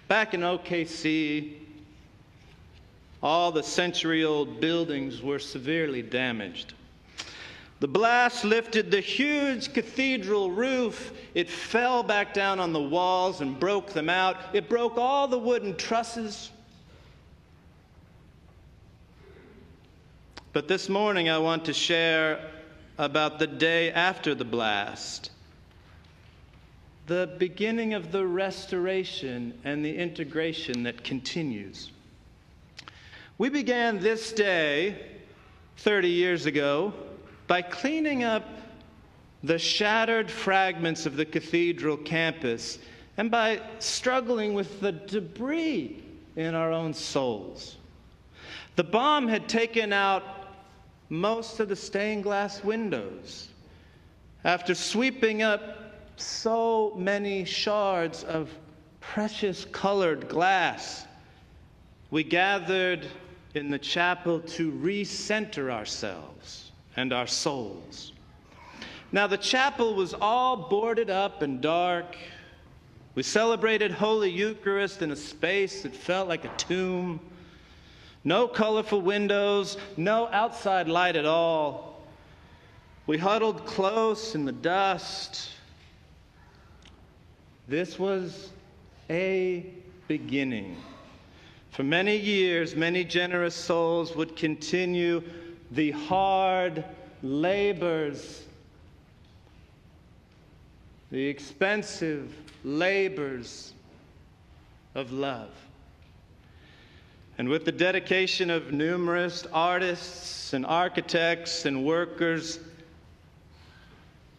Back in OKC, all the century-old buildings were severely damaged. The blast lifted the huge cathedral roof. It fell back down on the walls and broke them out. It broke all the wooden trusses. But this morning I want to share about the day after the blast, the beginning of the restoration and the integration that continues. We began this day 30 years ago by cleaning up the shattered fragments of the cathedral campus and by struggling with the debris in our own souls. The bomb had taken out most of the stained glass windows. After sweeping up so many shards of precious colored glass, we gathered in the chapel to recenter ourselves and our souls. Now, the chapel was all boarded up and dark. We celebrated Holy Eucharist in a space that felt like a tomb. No colorful windows, no outside light at all. We huddled close in the dust. This was a beginning. For many years, many generous souls would continue the hard labors, the expensive labors of love. And with the dedication of numerous artists and architects and workers,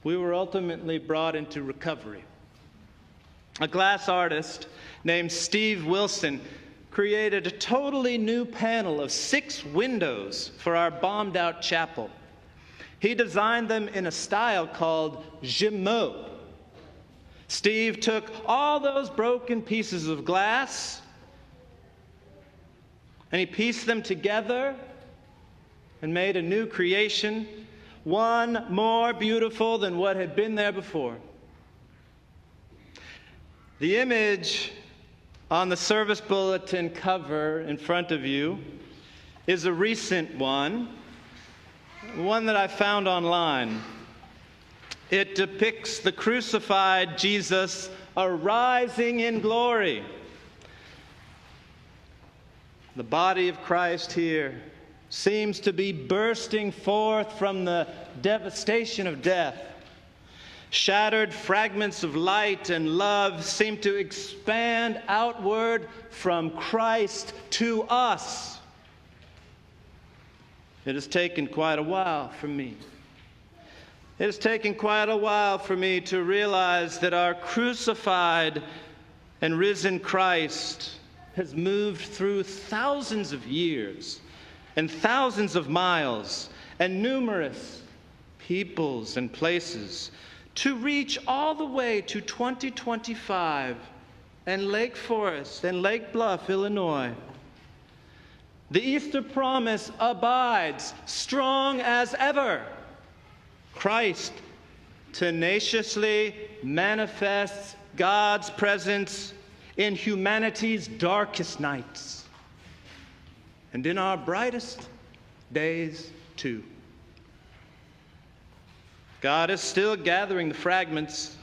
we were ultimately brought into recovery. A glass artist named Steve Wilson created a totally new panel of 6 windows for our bombed-out chapel. He designed them in a style called Jumeau. Steve took all those broken pieces of glass and he pieced them together and made a new creation, one more beautiful than what had been there before. The image on the service bulletin cover in front of you is a recent one that I found online. It depicts the crucified Jesus arising in glory. The body of Christ here seems to be bursting forth from the devastation of death. Shattered fragments of light and love seem to expand outward from Christ to us. It has taken quite a while for me. It has taken quite a while for me to realize that our crucified and risen Christ has moved through thousands of years and thousands of miles and numerous peoples and places to reach all the way to 2025 and Lake Forest and Lake Bluff, Illinois. The Easter promise abides strong as ever. Christ tenaciously manifests God's presence in humanity's darkest nights and in our brightest days too. God is still gathering the fragments,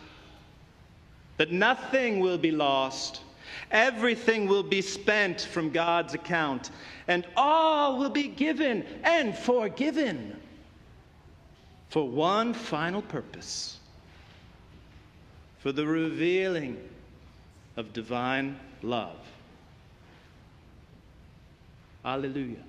but nothing will be lost. Everything will be spent from God's account, and all will be given and forgiven for one final purpose, for the revealing of divine love. Hallelujah.